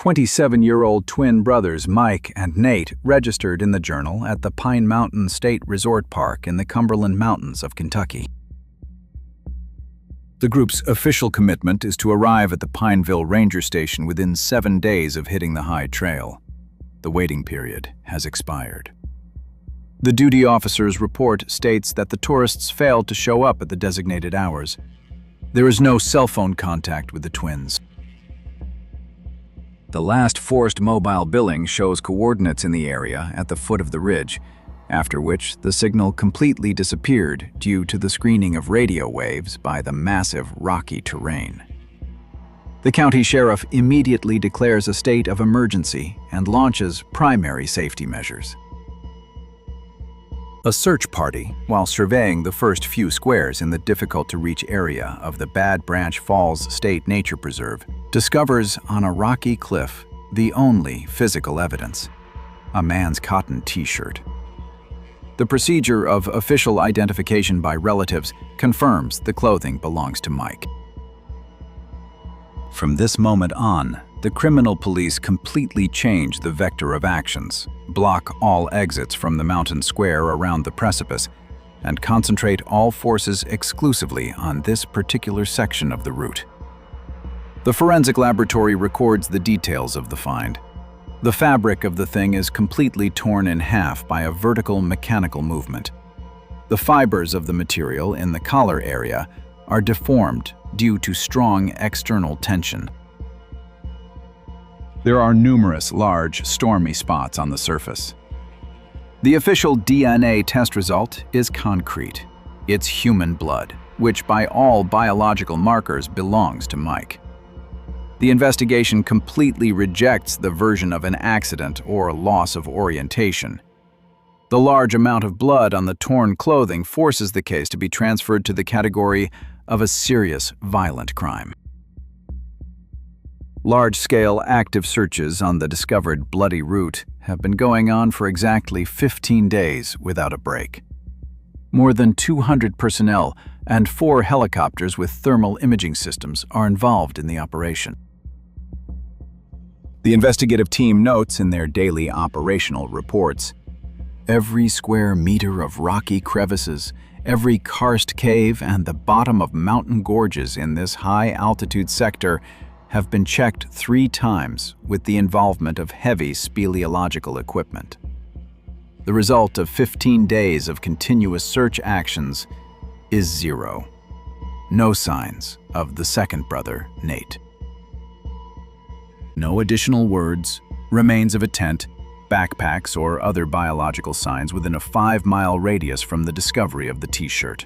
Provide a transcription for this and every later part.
27-year-old twin brothers Mike and Nate registered in the Journal at the Pine Mountain State Resort Park in the Cumberland Mountains of Kentucky. The group's official commitment is to arrive at the Pineville Ranger Station within 7 days of hitting the high trail. The waiting period has expired. The duty officer's report states that the tourists failed to show up at the designated hours. There is no cell phone contact with the twins. The last forced mobile billing shows coordinates in the area at the foot of the ridge, after which the signal completely disappeared due to the screening of radio waves by the massive rocky terrain. The county sheriff immediately declares a state of emergency and launches primary safety measures. A search party, while surveying the first few squares in the difficult-to-reach area of the Bad Branch Falls State Nature Preserve, discovers on a rocky cliff the only physical evidence: a man's cotton t-shirt. The procedure of official identification by relatives confirms the clothing belongs to Mike. From this moment on, the criminal police completely change the vector of actions, block all exits from the mountain square around the precipice, and concentrate all forces exclusively on this particular section of the route. The forensic laboratory records the details of the find. The fabric of the thing is completely torn in half by a vertical mechanical movement. The fibers of the material in the collar area are deformed due to strong external tension. There are numerous large, stormy spots on the surface. The official DNA test result is concrete. It's human blood, which by all biological markers belongs to Mike. The investigation completely rejects the version of an accident or loss of orientation. The large amount of blood on the torn clothing forces the case to be transferred to the category of a serious, violent crime. Large-scale active searches on the discovered bloody route have been going on for exactly 15 days without a break. More than 200 personnel and 4 helicopters with thermal imaging systems are involved in the operation. The investigative team notes in their daily operational reports, every square meter of rocky crevices, every karst cave, and the bottom of mountain gorges in this high-altitude sector have been checked 3 times with the involvement of heavy speleological equipment. The result of 15 days of continuous search actions is 0. No signs of the second brother, Nate. No additional words, remains of a tent, backpacks, or other biological signs within a 5-mile radius from the discovery of the t-shirt.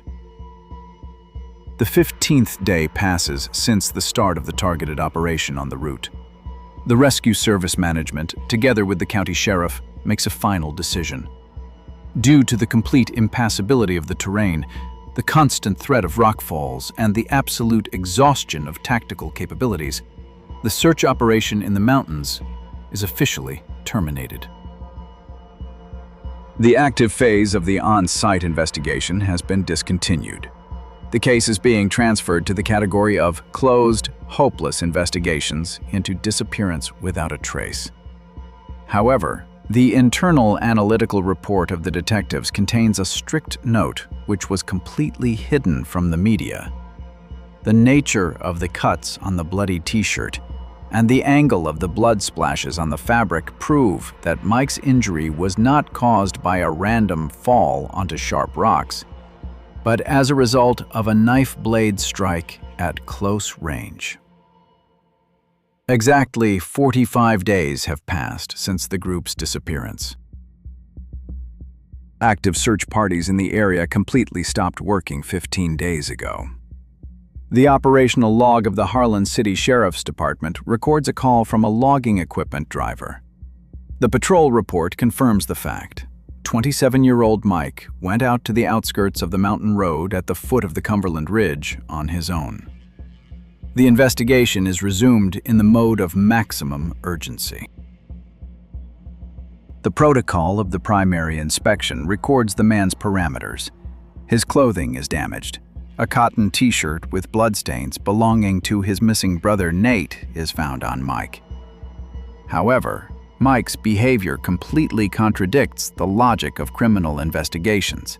The 15th day passes since the start of the targeted operation on the route. The Rescue Service Management, together with the county sheriff, makes a final decision. Due to the complete impassability of the terrain, the constant threat of rockfalls, and the absolute exhaustion of tactical capabilities, the search operation in the mountains is officially terminated. The active phase of the on-site investigation has been discontinued. The case is being transferred to the category of closed, hopeless investigations into disappearance without a trace. However, the internal analytical report of the detectives contains a strict note which was completely hidden from the media. The nature of the cuts on the bloody t-shirt and the angle of the blood splashes on the fabric prove that Mike's injury was not caused by a random fall onto sharp rocks, but as a result of a knife blade strike at close range. Exactly 45 days have passed since the group's disappearance. Active search parties in the area completely stopped working 15 days ago. The operational log of the Harlan City Sheriff's Department records a call from a logging equipment driver. The patrol report confirms the fact. 27-year-old Mike went out to the outskirts of the mountain road at the foot of the Cumberland Ridge on his own. The investigation is resumed in the mode of maximum urgency. The protocol of the primary inspection records the man's parameters. His clothing is damaged. A cotton t-shirt with bloodstains belonging to his missing brother Nate is found on Mike. However, Mike's behavior completely contradicts the logic of criminal investigations.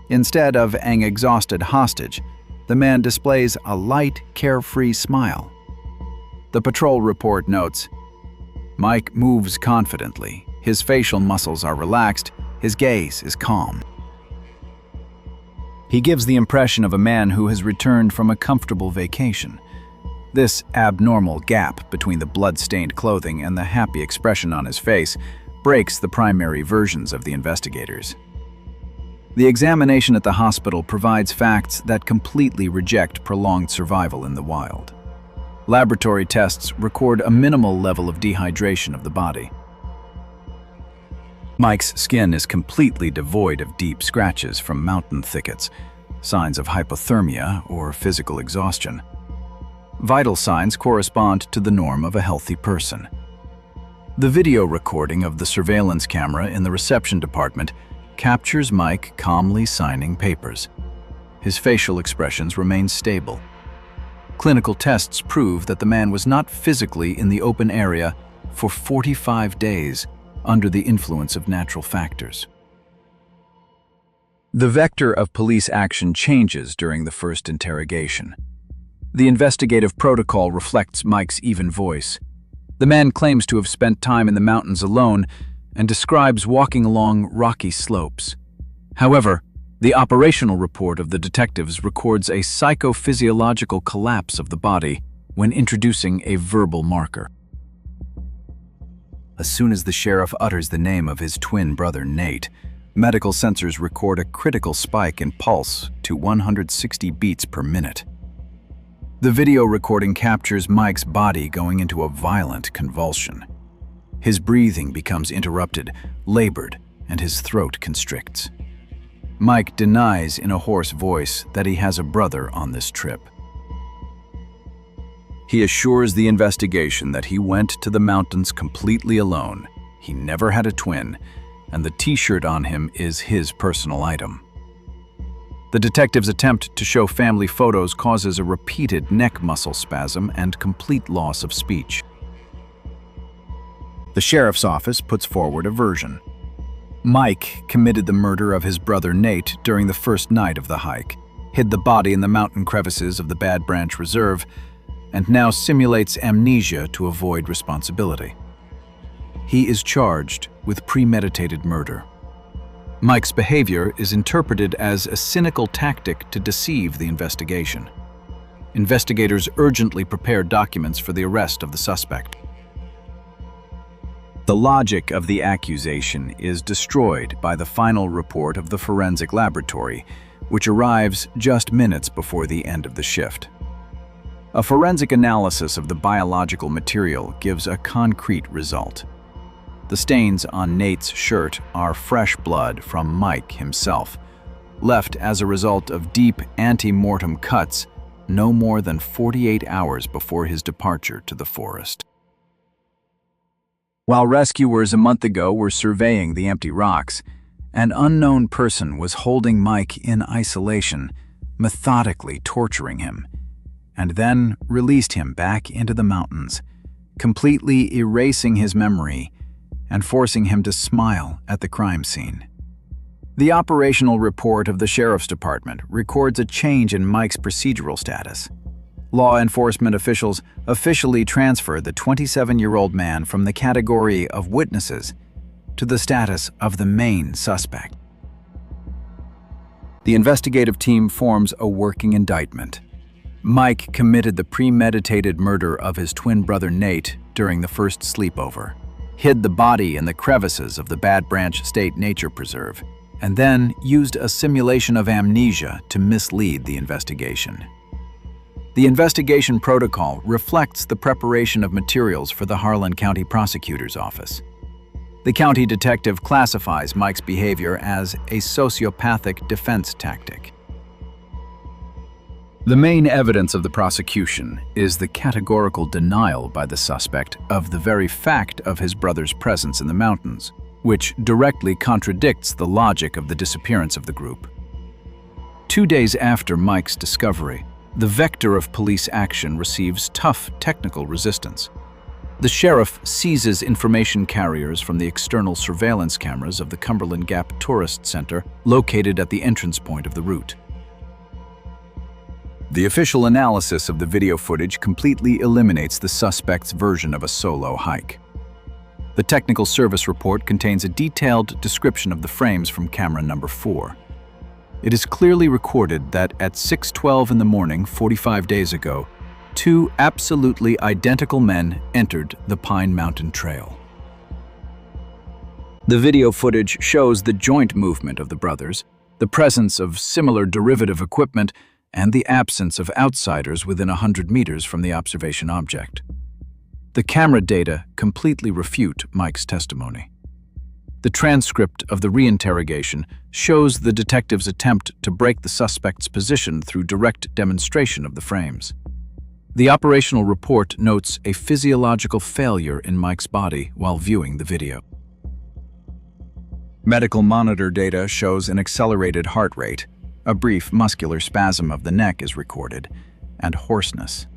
Instead of an exhausted hostage, the man displays a light, carefree smile. The patrol report notes, "Mike moves confidently, his facial muscles are relaxed, his gaze is calm." He gives the impression of a man who has returned from a comfortable vacation. This abnormal gap between the blood-stained clothing and the happy expression on his face breaks the primary versions of the investigators. The examination at the hospital provides facts that completely reject prolonged survival in the wild. Laboratory tests record a minimal level of dehydration of the body. Mike's skin is completely devoid of deep scratches from mountain thickets, signs of hypothermia or physical exhaustion. Vital signs correspond to the norm of a healthy person. The video recording of the surveillance camera in the reception department captures Mike calmly signing papers. His facial expressions remain stable. Clinical tests prove that the man was not physically in the open area for 45 days under the influence of natural factors. The vector of police action changes during the first interrogation. The investigative protocol reflects Mike's even voice. The man claims to have spent time in the mountains alone and describes walking along rocky slopes. However, the operational report of the detectives records a psychophysiological collapse of the body when introducing a verbal marker. As soon as the sheriff utters the name of his twin brother Nate, medical sensors record a critical spike in pulse to 160 beats per minute. The video recording captures Mike's body going into a violent convulsion. His breathing becomes interrupted, labored, and his throat constricts. Mike denies in a hoarse voice that he has a brother on this trip. He assures the investigation that he went to the mountains completely alone. He never had a twin, and the t-shirt on him is his personal item. The detective's attempt to show family photos causes a repeated neck muscle spasm and complete loss of speech. The sheriff's office puts forward a version. Mike committed the murder of his brother Nate during the first night of the hike, hid the body in the mountain crevices of the Bad Branch Reserve, and now simulates amnesia to avoid responsibility. He is charged with premeditated murder. Mike's behavior is interpreted as a cynical tactic to deceive the investigation. Investigators urgently prepare documents for the arrest of the suspect. The logic of the accusation is destroyed by the final report of the forensic laboratory, which arrives just minutes before the end of the shift. A forensic analysis of the biological material gives a concrete result. The stains on Nate's shirt are fresh blood from Mike himself, left as a result of deep ante-mortem cuts no more than 48 hours before his departure to the forest. While rescuers a month ago were surveying the empty rocks, an unknown person was holding Mike in isolation, methodically torturing him, and then released him back into the mountains, completely erasing his memory and forcing him to smile at the crime scene. The operational report of the sheriff's department records a change in Mike's procedural status. Law enforcement officials officially transfer the 27-year-old man from the category of witnesses to the status of the main suspect. The investigative team forms a working indictment. Mike committed the premeditated murder of his twin brother Nate during the first sleepover, hid the body in the crevices of the Bad Branch State Nature Preserve, and then used a simulation of amnesia to mislead the investigation. The investigation protocol reflects the preparation of materials for the Harlan County Prosecutor's Office. The county detective classifies Mike's behavior as a sociopathic defense tactic. The main evidence of the prosecution is the categorical denial by the suspect of the very fact of his brother's presence in the mountains, which directly contradicts the logic of the disappearance of the group. 2 days after Mike's discovery, the vector of police action receives tough technical resistance. The sheriff seizes information carriers from the external surveillance cameras of the Cumberland Gap Tourist Center located at the entrance point of the route. The official analysis of the video footage completely eliminates the suspect's version of a solo hike. The technical service report contains a detailed description of the frames from camera number 4. It is clearly recorded that at 6:12 in the morning, 45 days ago, 2 absolutely identical men entered the Pine Mountain Trail. The video footage shows the joint movement of the brothers, the presence of similar derivative equipment, and the absence of outsiders within 100 meters from the observation object. The camera data completely refute Mike's testimony. The transcript of the reinterrogation shows the detective's attempt to break the suspect's position through direct demonstration of the frames. The operational report notes a physiological failure in Mike's body while viewing the video. Medical monitor data shows an accelerated heart rate, a brief muscular spasm of the neck is recorded, and hoarseness.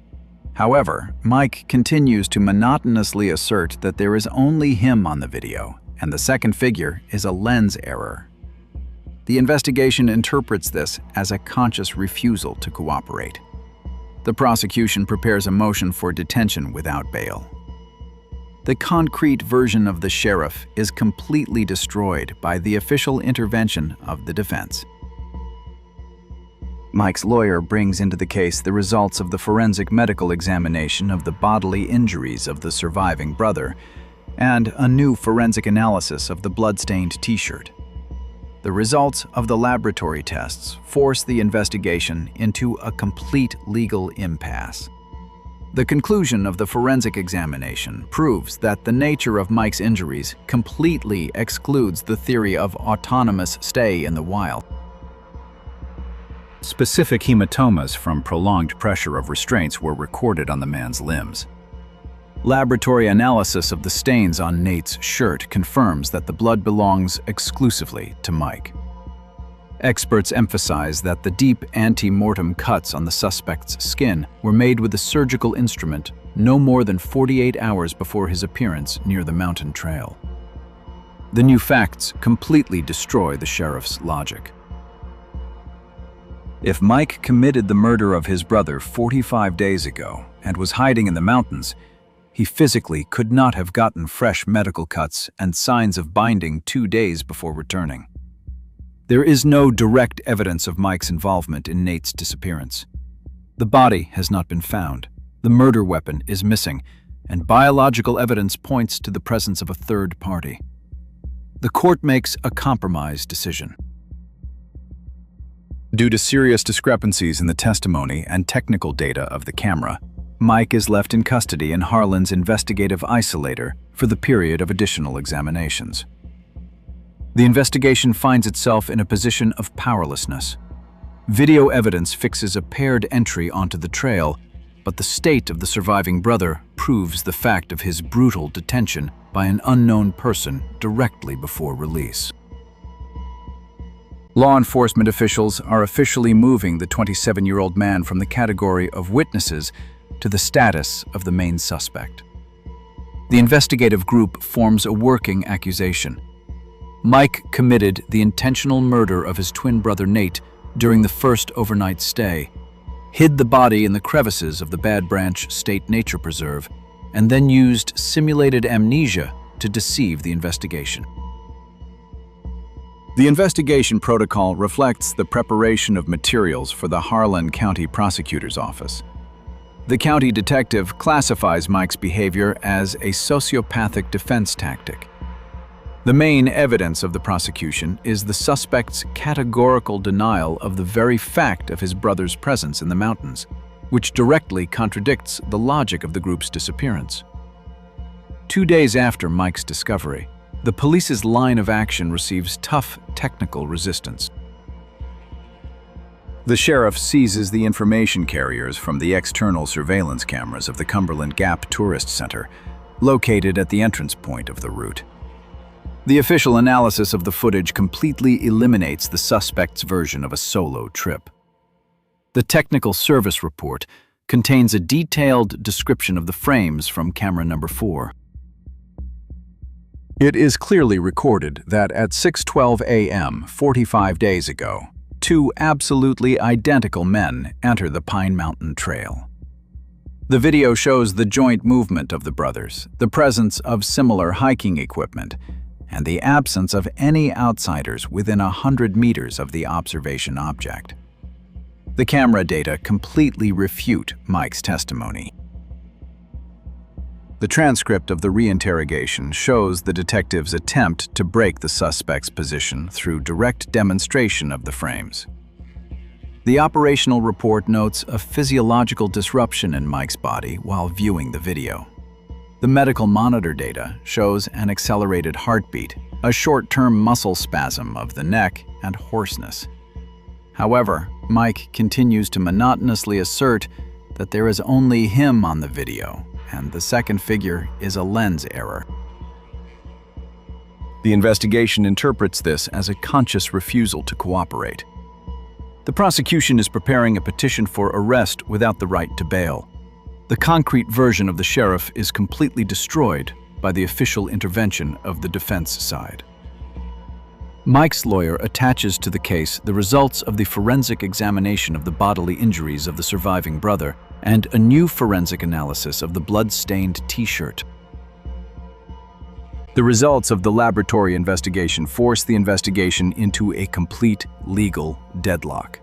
However, Mike continues to monotonously assert that there is only him on the video, and the second figure is a lens error. The investigation interprets this as a conscious refusal to cooperate. The prosecution prepares a motion for detention without bail. The concrete version of the sheriff is completely destroyed by the official intervention of the defense. Mike's lawyer brings into the case the results of the forensic medical examination of the bodily injuries of the surviving brother and a new forensic analysis of the blood-stained t-shirt. The results of the laboratory tests force the investigation into a complete legal impasse. The conclusion of the forensic examination proves that the nature of Mike's injuries completely excludes the theory of autonomous stay in the wild. Specific hematomas from prolonged pressure of restraints were recorded on the man's limbs. Laboratory analysis of the stains on Nate's shirt confirms that the blood belongs exclusively to Mike. Experts emphasize that the deep ante-mortem cuts on the suspect's skin were made with a surgical instrument no more than 48 hours before his appearance near the mountain trail. The new facts completely destroy the sheriff's logic. If Mike committed the murder of his brother 45 days ago and was hiding in the mountains, he physically could not have gotten fresh medical cuts and signs of binding 2 days before returning. There is no direct evidence of Mike's involvement in Nate's disappearance. The body has not been found, the murder weapon is missing, and biological evidence points to the presence of a third party. The court makes a compromise decision. Due to serious discrepancies in the testimony and technical data of the camera, Mike is left in custody in Harlan's investigative isolator for the period of additional examinations. The investigation finds itself in a position of powerlessness. Video evidence fixes a paired entry onto the trail, but the state of the surviving brother proves the fact of his brutal detention by an unknown person directly before release. Law enforcement officials are officially moving the 27-year-old man from the category of witnesses to the status of the main suspect. The investigative group forms a working accusation. Mike committed the intentional murder of his twin brother Nate during the first overnight stay, hid the body in the crevices of the Bad Branch State Nature Preserve, and then used simulated amnesia to deceive the investigation. The investigation protocol reflects the preparation of materials for the Harlan County Prosecutor's Office. The county detective classifies Mike's behavior as a sociopathic defense tactic. The main evidence of the prosecution is the suspect's categorical denial of the very fact of his brother's presence in the mountains, which directly contradicts the logic of the group's disappearance. 2 days after Mike's discovery, the police's line of action receives tough technical resistance. The sheriff seizes the information carriers from the external surveillance cameras of the Cumberland Gap Tourist Center, located at the entrance point of the route. The official analysis of the footage completely eliminates the suspect's version of a solo trip. The technical service report contains a detailed description of the frames from camera number 4. It is clearly recorded that at 6:12 a.m. 45 days ago, two absolutely identical men enter the Pine Mountain Trail. The video shows the joint movement of the brothers, the presence of similar hiking equipment, and the absence of any outsiders within 100 meters of the observation object. The camera data completely refute Mike's testimony. The transcript of the reinterrogation shows the detectives' attempt to break the suspect's position through direct demonstration of the frames. The operational report notes a physiological disruption in Mike's body while viewing the video. The medical monitor data shows an accelerated heartbeat, a short-term muscle spasm of the neck, and hoarseness. However, Mike continues to monotonously assert that there is only him on the video, and the second figure is a lens error. The investigation interprets this as a conscious refusal to cooperate. The prosecution is preparing a petition for arrest without the right to bail. The concrete version of the sheriff is completely destroyed by the official intervention of the defense side. Mike's lawyer attaches to the case the results of the forensic examination of the bodily injuries of the surviving brother and a new forensic analysis of the blood-stained T-shirt. The results of the laboratory investigation force the investigation into a complete legal deadlock.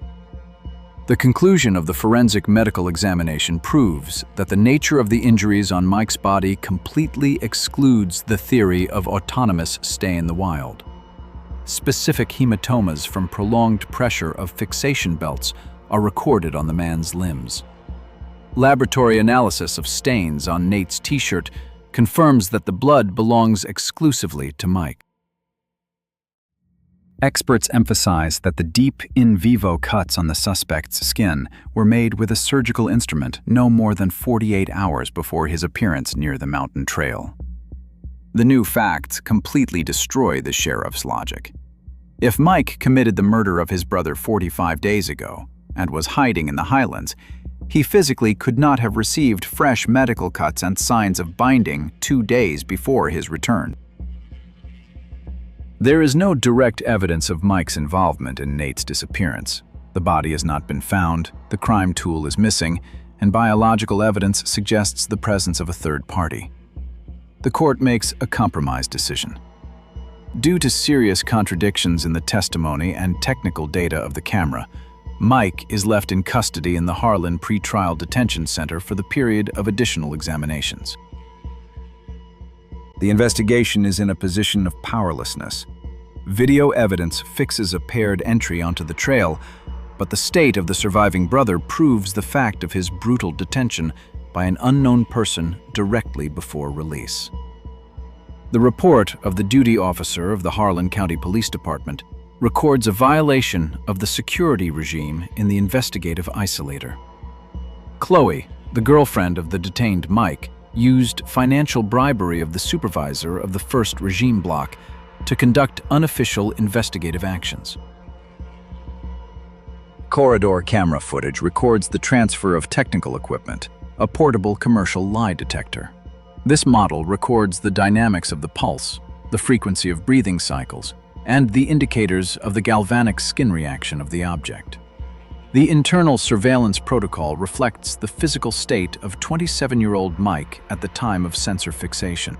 The conclusion of the forensic medical examination proves that the nature of the injuries on Mike's body completely excludes the theory of autonomous stay in the wild. Specific hematomas from prolonged pressure of fixation belts are recorded on the man's limbs. Laboratory analysis of stains on Nate's T-shirt confirms that the blood belongs exclusively to Mike. Experts emphasize that the deep in vivo cuts on the suspect's skin were made with a surgical instrument no more than 48 hours before his appearance near the mountain trail. The new facts completely destroy the sheriff's logic. If Mike committed the murder of his brother 45 days ago and was hiding in the highlands, he physically could not have received fresh medical cuts and signs of binding 2 days before his return. There is no direct evidence of Mike's involvement in Nate's disappearance. The body has not been found, the crime tool is missing, and biological evidence suggests the presence of a third party. The court makes a compromise decision. Due to serious contradictions in the testimony and technical data of the camera, Mike is left in custody in the Harlan Pretrial Detention Center for the period of additional examinations. The investigation is in a position of powerlessness. Video evidence fixes a paired entry onto the trail, but the state of the surviving brother proves the fact of his brutal detention by an unknown person directly before release. The report of the duty officer of the Harlan County Police Department records a violation of the security regime in the investigative isolator. Chloe, the girlfriend of the detained Mike, used financial bribery of the supervisor of the first regime block to conduct unofficial investigative actions. Corridor camera footage records the transfer of technical equipment, a portable commercial lie detector. This model records the dynamics of the pulse, the frequency of breathing cycles, and the indicators of the galvanic skin reaction of the object. The internal surveillance protocol reflects the physical state of 27-year-old Mike at the time of sensor fixation.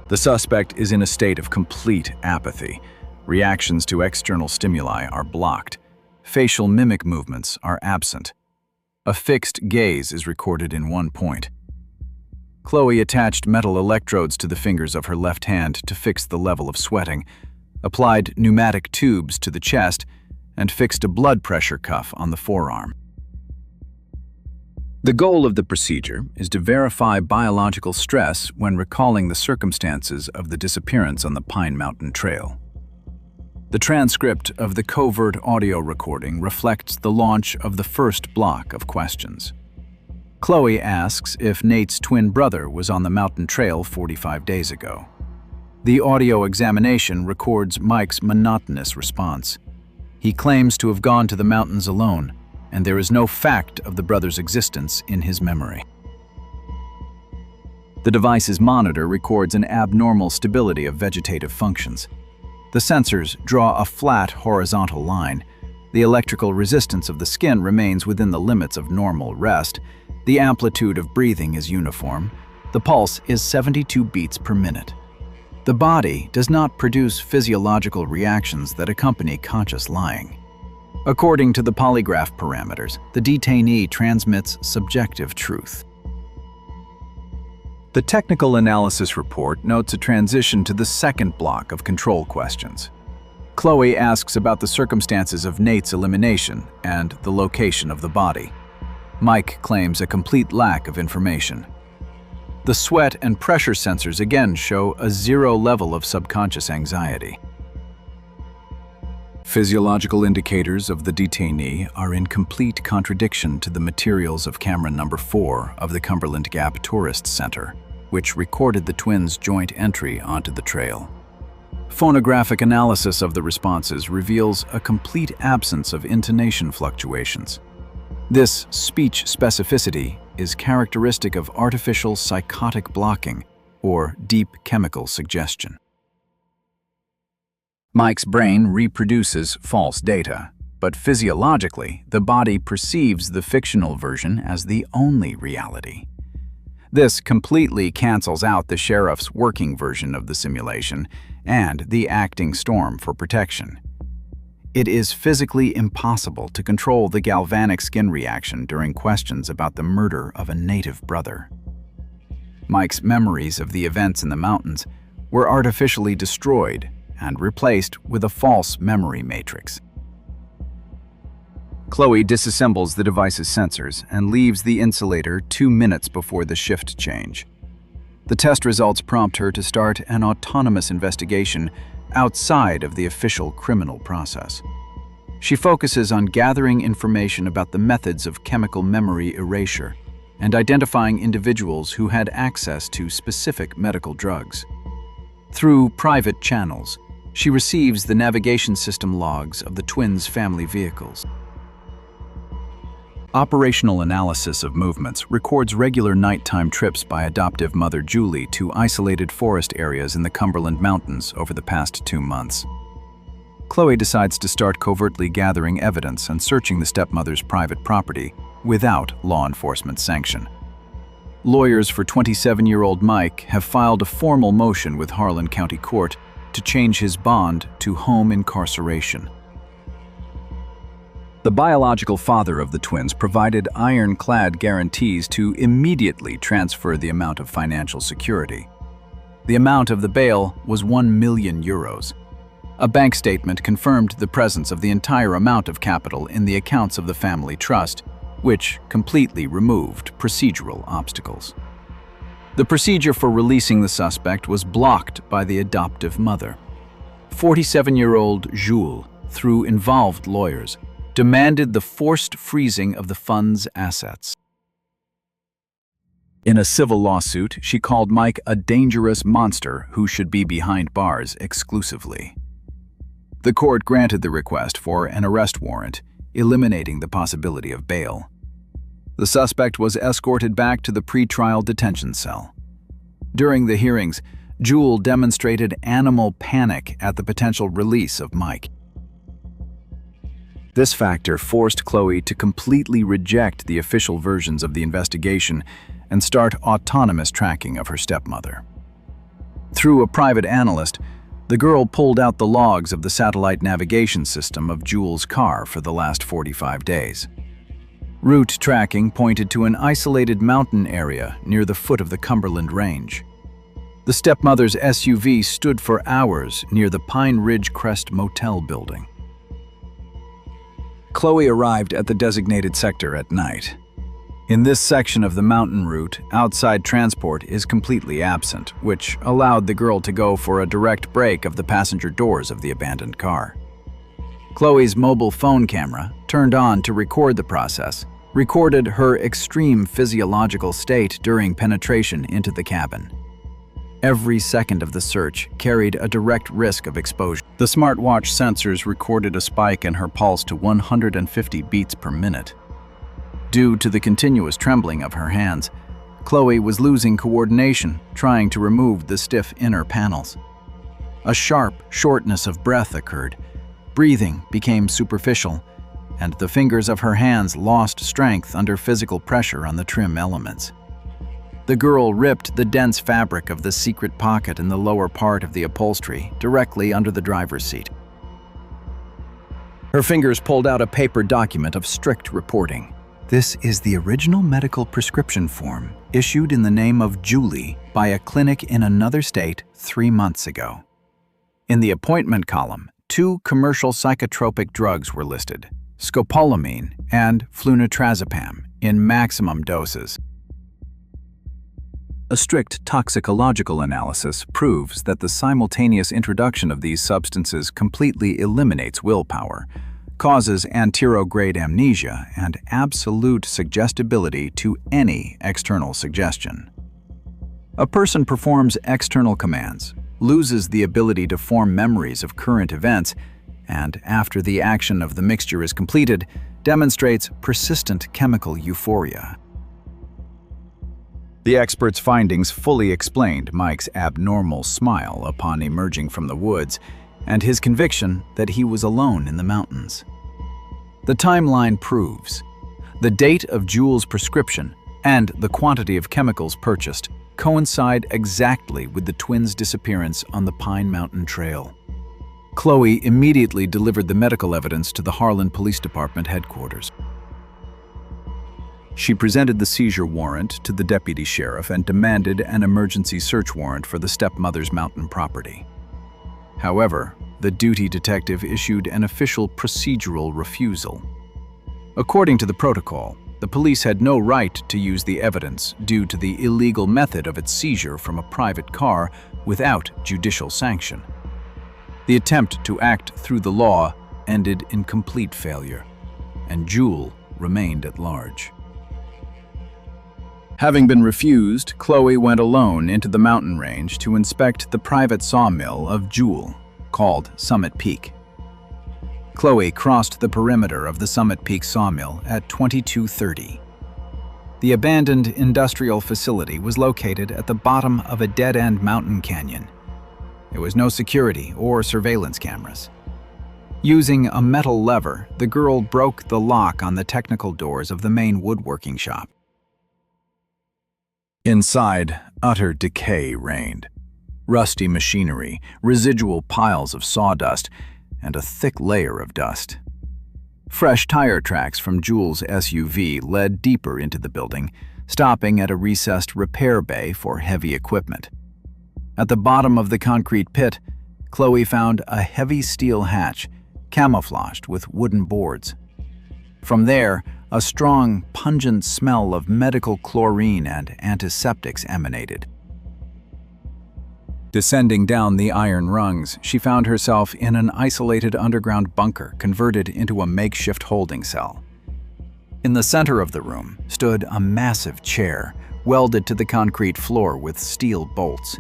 The suspect is in a state of complete apathy. Reactions to external stimuli are blocked. Facial mimic movements are absent. A fixed gaze is recorded in one point. Chloe attached metal electrodes to the fingers of her left hand to fix the level of sweating, applied pneumatic tubes to the chest, and fixed a blood pressure cuff on the forearm. The goal of the procedure is to verify biological stress when recalling the circumstances of the disappearance on the Pine Mountain Trail. The transcript of the covert audio recording reflects the launch of the first block of questions. Chloe asks if Nate's twin brother was on the mountain trail 45 days ago. The audio examination records Mike's monotonous response. He claims to have gone to the mountains alone and there is no fact of the brother's existence in his memory. The device's monitor records an abnormal stability of vegetative functions. The sensors draw a flat horizontal line. The electrical resistance of the skin remains within the limits of normal rest. The amplitude of breathing is uniform. The pulse is 72 beats per minute. The body does not produce physiological reactions that accompany conscious lying. According to the polygraph parameters, the detainee transmits subjective truth. The technical analysis report notes a transition to the second block of control questions. Chloe asks about the circumstances of Nate's elimination and the location of the body. Mike claims a complete lack of information. The sweat and pressure sensors again show a zero level of subconscious anxiety. Physiological indicators of the detainee are in complete contradiction to the materials of camera number 4 of the Cumberland Gap Tourist Center, which recorded the twins' joint entry onto the trail. Phonographic analysis of the responses reveals a complete absence of intonation fluctuations. This speech specificity is characteristic of artificial psychotic blocking or deep chemical suggestion. Mike's brain reproduces false data, but physiologically, the body perceives the fictional version as the only reality. This completely cancels out the sheriff's working version of the simulation and the acting storm for protection. It is physically impossible to control the galvanic skin reaction during questions about the murder of a native brother. Mike's memories of the events in the mountains were artificially destroyed and replaced with a false memory matrix. Chloe disassembles the device's sensors and leaves the insulator 2 minutes before the shift change. The test results prompt her to start an autonomous investigation outside of the official criminal process. She focuses on gathering information about the methods of chemical memory erasure and identifying individuals who had access to specific medical drugs. Through private channels, she receives the navigation system logs of the twins' family vehicles. Operational analysis of movements records regular nighttime trips by adoptive mother Julie to isolated forest areas in the Cumberland Mountains over the past 2 months. Chloe decides to start covertly gathering evidence and searching the stepmother's private property without law enforcement sanction. Lawyers for 27-year-old Mike have filed a formal motion with Harlan County Court to change his bond to home incarceration. The biological father of the twins provided ironclad guarantees to immediately transfer the amount of financial security. The amount of the bail was €1 million. A bank statement confirmed the presence of the entire amount of capital in the accounts of the family trust, which completely removed procedural obstacles. The procedure for releasing the suspect was blocked by the adoptive mother. 47-year-old Jules, through involved lawyers, demanded the forced freezing of the fund's assets. In a civil lawsuit, she called Mike a dangerous monster who should be behind bars exclusively. The court granted the request for an arrest warrant, eliminating the possibility of bail. The suspect was escorted back to the pretrial detention cell. During the hearings, Jules demonstrated animal panic at the potential release of Mike. This factor forced Chloe to completely reject the official versions of the investigation and start autonomous tracking of her stepmother. Through a private analyst, the girl pulled out the logs of the satellite navigation system of Jules' car for the last 45 days. Route tracking pointed to an isolated mountain area near the foot of the Cumberland Range. The stepmother's SUV stood for hours near the Pine Ridge Crest Motel building. Chloe arrived at the designated sector at night. In this section of the mountain route, outside transport is completely absent, which allowed the girl to go for a direct break of the passenger doors of the abandoned car. Chloe's mobile phone camera, turned on to record the process, recorded her extreme physiological state during penetration into the cabin. Every second of the search carried a direct risk of exposure. The smartwatch sensors recorded a spike in her pulse to 150 beats per minute. Due to the continuous trembling of her hands, Chloe was losing coordination, trying to remove the stiff inner panels. A sharp shortness of breath occurred. Breathing became superficial, and the fingers of her hands lost strength under physical pressure on the trim elements. The girl ripped the dense fabric of the secret pocket in the lower part of the upholstery, directly under the driver's seat. Her fingers pulled out a paper document of strict reporting. This is the original medical prescription form issued in the name of Julie by a clinic in another state 3 months ago. In the appointment column, 2 commercial psychotropic drugs were listed, scopolamine and flunitrazepam, in maximum doses. A strict toxicological analysis proves that the simultaneous introduction of these substances completely eliminates willpower, causes anterograde amnesia, and absolute suggestibility to any external suggestion. A person performs external commands, loses the ability to form memories of current events, and after the action of the mixture is completed, demonstrates persistent chemical euphoria. The expert's findings fully explained Mike's abnormal smile upon emerging from the woods and his conviction that he was alone in the mountains. The timeline proves the date of Jules' prescription and the quantity of chemicals purchased coincide exactly with the twins' disappearance on the Pine Mountain Trail. Chloe immediately delivered the medical evidence to the Harlan Police Department headquarters. She presented the seizure warrant to the deputy sheriff and demanded an emergency search warrant for the stepmother's mountain property. However, the duty detective issued an official procedural refusal. According to the protocol, the police had no right to use the evidence due to the illegal method of its seizure from a private car without judicial sanction. The attempt to act through the law ended in complete failure, and Jules remained at large. Having been refused, Chloe went alone into the mountain range to inspect the private sawmill of Jules, called Summit Peak. Chloe crossed the perimeter of the Summit Peak sawmill at 22:30. The abandoned industrial facility was located at the bottom of a dead-end mountain canyon. There was no security or surveillance cameras. Using a metal lever, the girl broke the lock on the technical doors of the main woodworking shop. Inside, utter decay reigned. Rusty machinery, residual piles of sawdust, and a thick layer of dust. Fresh tire tracks from Jules' SUV led deeper into the building, stopping at a recessed repair bay for heavy equipment. At the bottom of the concrete pit, Chloe found a heavy steel hatch, camouflaged with wooden boards. From there, a strong, pungent smell of medical chlorine and antiseptics emanated. Descending down the iron rungs, she found herself in an isolated underground bunker converted into a makeshift holding cell. In the center of the room stood a massive chair, welded to the concrete floor with steel bolts.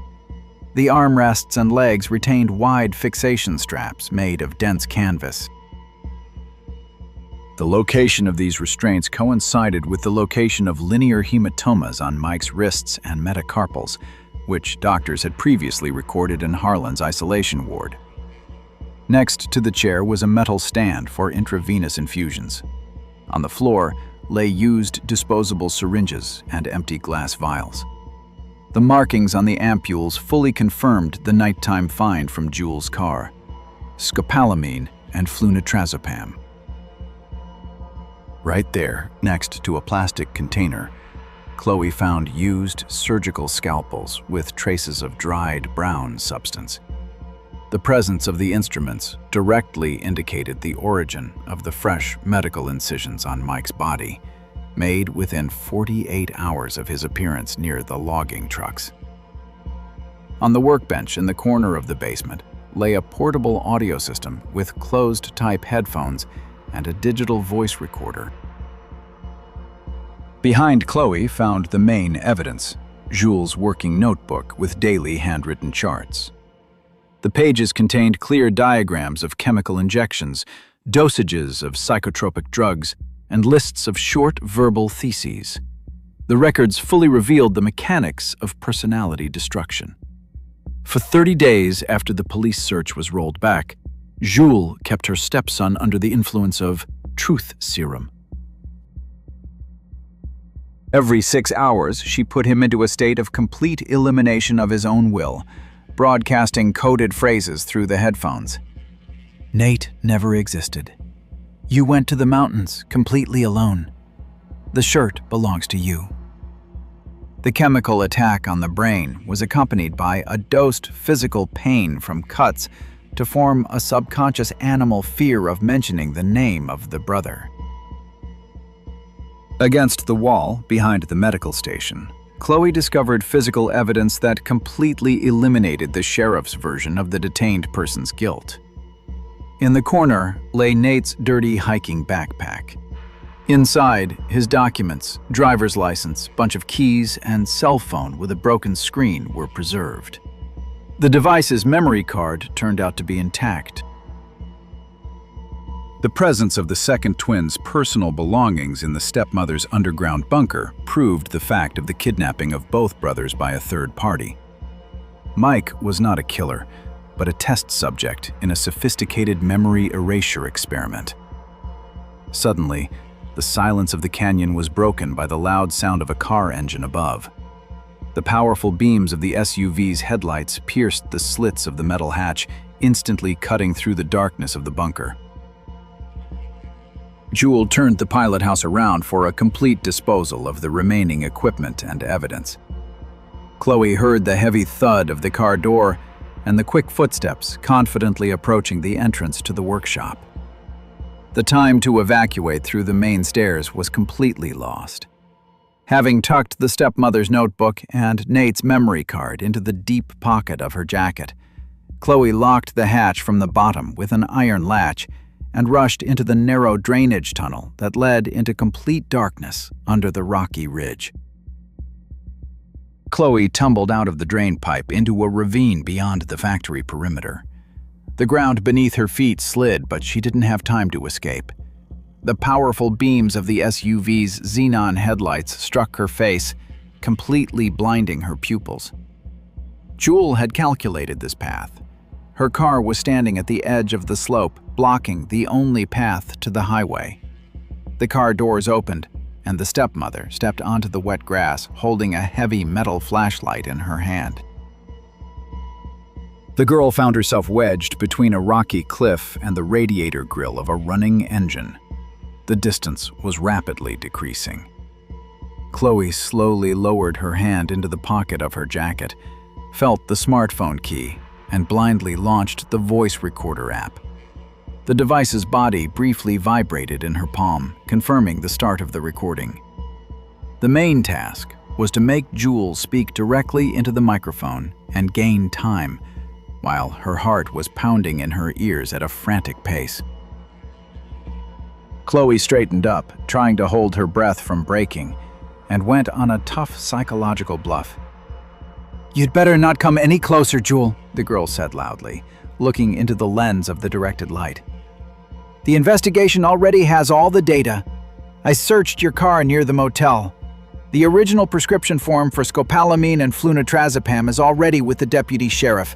The armrests and legs retained wide fixation straps made of dense canvas. The location of these restraints coincided with the location of linear hematomas on Mike's wrists and metacarpals, which doctors had previously recorded in Harlan's isolation ward. Next to the chair was a metal stand for intravenous infusions. On the floor lay used disposable syringes and empty glass vials. The markings on the ampules fully confirmed the nighttime find from Jules' car: scopolamine and flunitrazepam. Right there, next to a plastic container, Chloe found used surgical scalpels with traces of dried brown substance. The presence of the instruments directly indicated the origin of the fresh medical incisions on Mike's body, made within 48 hours of his appearance near the logging trucks. On the workbench in the corner of the basement lay a portable audio system with closed-type headphones and a digital voice recorder. Behind Chloe found the main evidence, Jules' working notebook with daily handwritten charts. The pages contained clear diagrams of chemical injections, dosages of psychotropic drugs, and lists of short verbal theses. The records fully revealed the mechanics of personality destruction. For 30 days after the police search was rolled back, Jules kept her stepson under the influence of truth serum. Every 6 hours, she put him into a state of complete elimination of his own will, broadcasting coded phrases through the headphones. Nate never existed. You went to the mountains completely alone. The shirt belongs to you. The chemical attack on the brain was accompanied by a dosed physical pain from cuts to form a subconscious animal fear of mentioning the name of the brother. Against the wall, behind the medical station, Chloe discovered physical evidence that completely eliminated the sheriff's version of the detained person's guilt. In the corner lay Nate's dirty hiking backpack. Inside, his documents, driver's license, bunch of keys, and cell phone with a broken screen were preserved. The device's memory card turned out to be intact. The presence of the second twin's personal belongings in the stepmother's underground bunker proved the fact of the kidnapping of both brothers by a third party. Mike was not a killer, but a test subject in a sophisticated memory erasure experiment. Suddenly, the silence of the canyon was broken by the loud sound of a car engine above. The powerful beams of the SUV's headlights pierced the slits of the metal hatch, instantly cutting through the darkness of the bunker. Jules turned the pilot house around for a complete disposal of the remaining equipment and evidence. Chloe heard the heavy thud of the car door and the quick footsteps confidently approaching the entrance to the workshop. The time to evacuate through the main stairs was completely lost. Having tucked the stepmother's notebook and Nate's memory card into the deep pocket of her jacket, Chloe locked the hatch from the bottom with an iron latch and rushed into the narrow drainage tunnel that led into complete darkness under the rocky ridge. Chloe tumbled out of the drain pipe into a ravine beyond the factory perimeter. The ground beneath her feet slid, but she didn't have time to escape. The powerful beams of the SUV's xenon headlights struck her face, completely blinding her pupils. Jules had calculated this path. Her car was standing at the edge of the slope, blocking the only path to the highway. The car doors opened, and the stepmother stepped onto the wet grass, holding a heavy metal flashlight in her hand. The girl found herself wedged between a rocky cliff and the radiator grill of a running engine. The distance was rapidly decreasing. Chloe slowly lowered her hand into the pocket of her jacket, felt the smartphone key, and blindly launched the voice recorder app. The device's body briefly vibrated in her palm, confirming the start of the recording. The main task was to make Jules speak directly into the microphone and gain time, while her heart was pounding in her ears at a frantic pace. Chloe straightened up, trying to hold her breath from breaking, and went on a tough psychological bluff. "You'd better not come any closer, Jules," the girl said loudly, looking into the lens of the directed light. "The investigation already has all the data. I searched your car near the motel. The original prescription form for scopolamine and flunitrazepam is already with the deputy sheriff,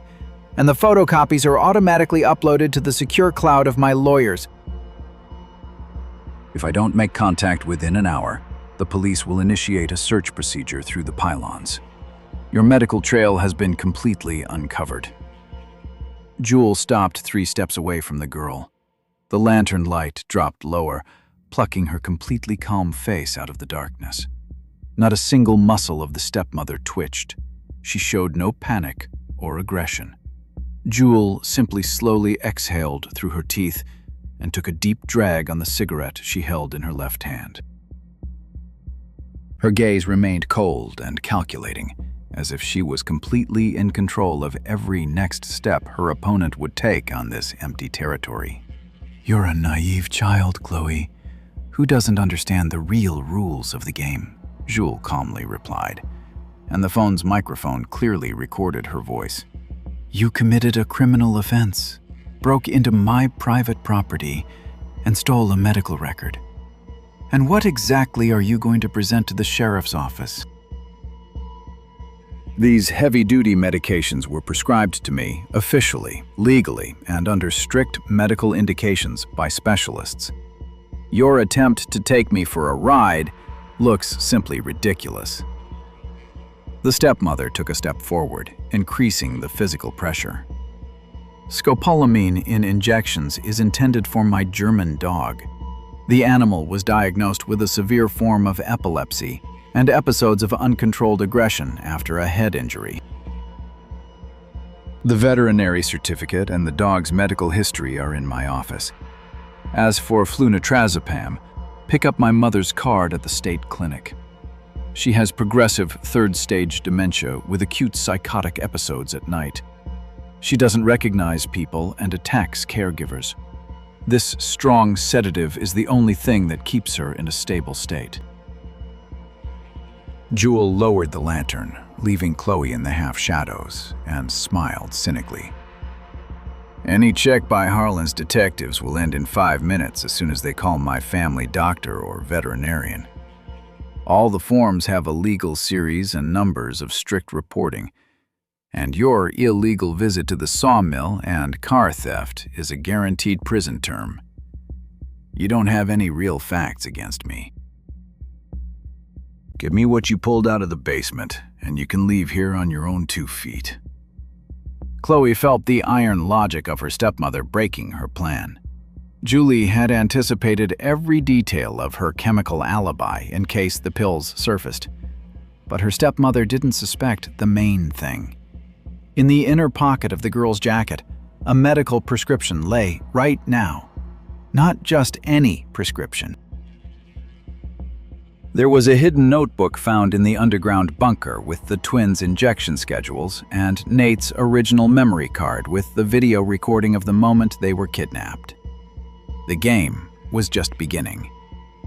and the photocopies are automatically uploaded to the secure cloud of my lawyers. If I don't make contact within an hour, the police will initiate a search procedure through the pylons. Your medical trail has been completely uncovered." Jules stopped 3 steps away from the girl. The lantern light dropped lower, plucking her completely calm face out of the darkness. Not a single muscle of the stepmother twitched. She showed no panic or aggression. Jules simply slowly exhaled through her teeth and took a deep drag on the cigarette she held in her left hand. Her gaze remained cold and calculating, as if she was completely in control of every next step her opponent would take on this empty territory. "You're a naive child, Chloe, who doesn't understand the real rules of the game," Jules calmly replied, and the phone's microphone clearly recorded her voice. "You committed a criminal offense, broke into my private property, and stole a medical record. And what exactly are you going to present to the sheriff's office? These heavy-duty medications were prescribed to me officially, legally, and under strict medical indications by specialists. Your attempt to take me for a ride looks simply ridiculous. The stepmother took a step forward, increasing the physical pressure. Scopolamine in injections is intended for my German dog. The animal was diagnosed with a severe form of epilepsy and episodes of uncontrolled aggression after a head injury. The veterinary certificate and the dog's medical history are in my office. As for flunitrazepam, pick up my mother's card at the state clinic. She has progressive third-stage dementia with acute psychotic episodes at night. She doesn't recognize people and attacks caregivers. This strong sedative is the only thing that keeps her in a stable state. Jewel lowered the lantern, leaving Chloe in the half-shadows, and smiled cynically. Any check by Harlan's detectives will end in 5 minutes as soon as they call my family doctor or veterinarian. All the forms have a legal series and numbers of strict reporting, and your illegal visit to the sawmill and car theft is a guaranteed prison term. You don't have any real facts against me. Give me what you pulled out of the basement, and you can leave here on your own 2 feet. Chloe felt the iron logic of her stepmother breaking her plan. Julie had anticipated every detail of her chemical alibi in case the pills surfaced. But her stepmother didn't suspect the main thing. In the inner pocket of the girl's jacket, a medical prescription lay right now. Not just any prescription. There was a hidden notebook found in the underground bunker with the twins' injection schedules and Nate's original memory card with the video recording of the moment they were kidnapped. The game was just beginning,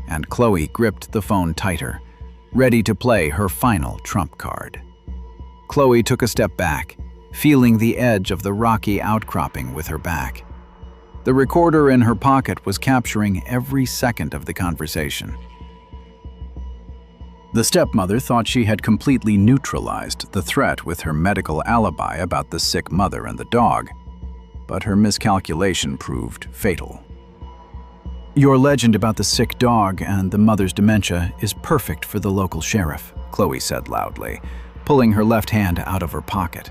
and Chloe gripped the phone tighter, ready to play her final trump card. Chloe took a step back, feeling the edge of the rocky outcropping with her back. The recorder in her pocket was capturing every second of the conversation. The stepmother thought she had completely neutralized the threat with her medical alibi about the sick mother and the dog, but her miscalculation proved fatal. Your legend about the sick dog and the mother's dementia is perfect for the local sheriff, Chloe said loudly, pulling her left hand out of her pocket.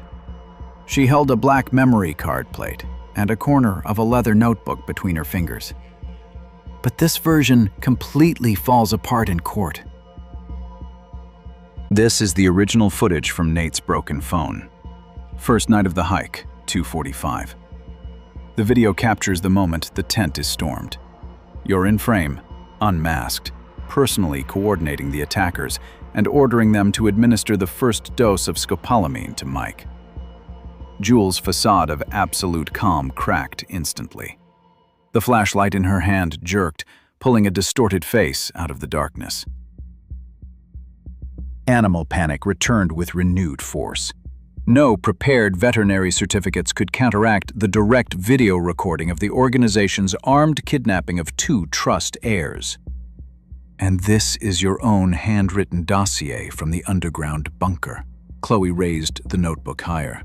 She held a black memory card plate and a corner of a leather notebook between her fingers. But this version completely falls apart in court. This is the original footage from Nate's broken phone. First night of the hike, 2:45. The video captures the moment the tent is stormed. You're in frame, unmasked, personally coordinating the attackers and ordering them to administer the first dose of scopolamine to Mike. Jewel's facade of absolute calm cracked instantly. The flashlight in her hand jerked, pulling a distorted face out of the darkness. Animal panic returned with renewed force. No prepared veterinary certificates could counteract the direct video recording of the organization's armed kidnapping of 2 trust heirs. And this is your own handwritten dossier from the underground bunker. Chloe raised the notebook higher.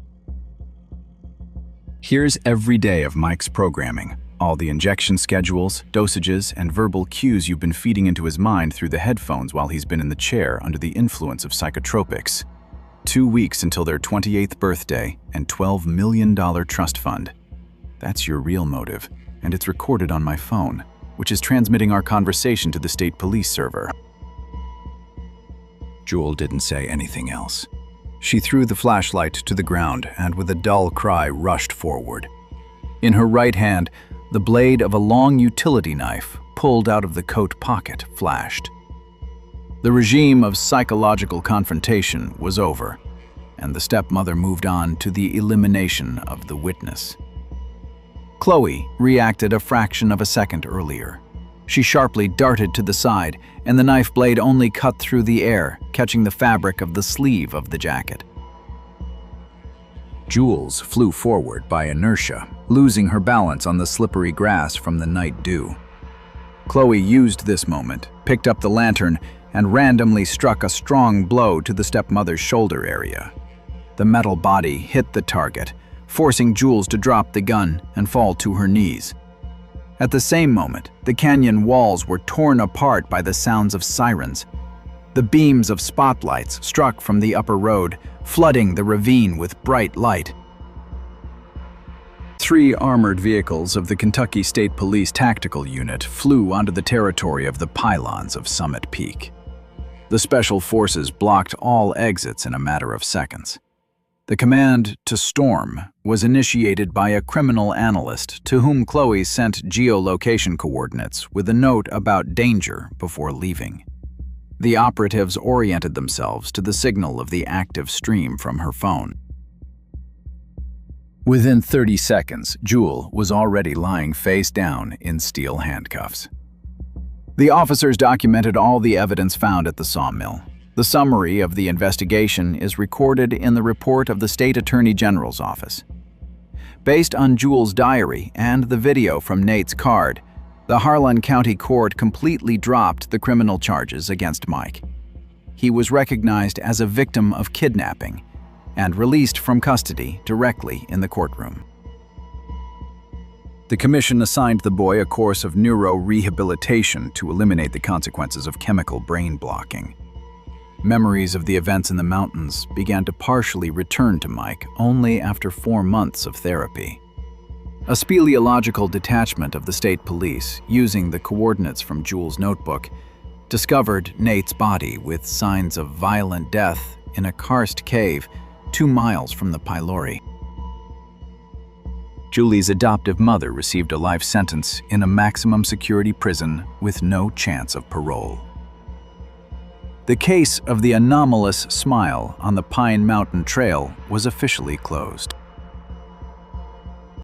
Here's every day of Mike's programming. All the injection schedules, dosages, and verbal cues you've been feeding into his mind through the headphones while he's been in the chair under the influence of psychotropics. 2 weeks until their 28th birthday and $12 million trust fund. That's your real motive, and it's recorded on my phone, which is transmitting our conversation to the state police server. Jewel didn't say anything else. She threw the flashlight to the ground and with a dull cry rushed forward. In her right hand, the blade of a long utility knife, pulled out of the coat pocket, flashed. The regime of psychological confrontation was over, and the stepmother moved on to the elimination of the witness. Chloe reacted a fraction of a second earlier. She sharply darted to the side, and the knife blade only cut through the air, catching the fabric of the sleeve of the jacket. Jules flew forward by inertia, losing her balance on the slippery grass from the night dew. Chloe used this moment, picked up the lantern, and randomly struck a strong blow to the stepmother's shoulder area. The metal body hit the target, forcing Jules to drop the gun and fall to her knees. At the same moment, the canyon walls were torn apart by the sounds of sirens. The beams of spotlights struck from the upper road, flooding the ravine with bright light. 3 armored vehicles of the Kentucky State Police Tactical Unit flew onto the territory of the pylons of Summit Peak. The Special Forces blocked all exits in a matter of seconds. The command to storm was initiated by a criminal analyst to whom Chloe sent geolocation coordinates with a note about danger before leaving. The operatives oriented themselves to the signal of the active stream from her phone. Within 30 seconds, Jules was already lying face down in steel handcuffs. The officers documented all the evidence found at the sawmill. The summary of the investigation is recorded in the report of the State Attorney General's office. Based on Jules' diary and the video from Nate's card, the Harlan County Court completely dropped the criminal charges against Mike. He was recognized as a victim of kidnapping and released from custody directly in the courtroom. The commission assigned the boy a course of neuro-rehabilitation to eliminate the consequences of chemical brain blocking. Memories of the events in the mountains began to partially return to Mike only after 4 months of therapy. A speleological detachment of the state police, using the coordinates from Jules' notebook, discovered Nate's body with signs of violent death in a karst cave 2 miles from the pylori. Julie's adoptive mother received a life sentence in a maximum security prison with no chance of parole. The case of the anomalous smile on the Pine Mountain Trail was officially closed.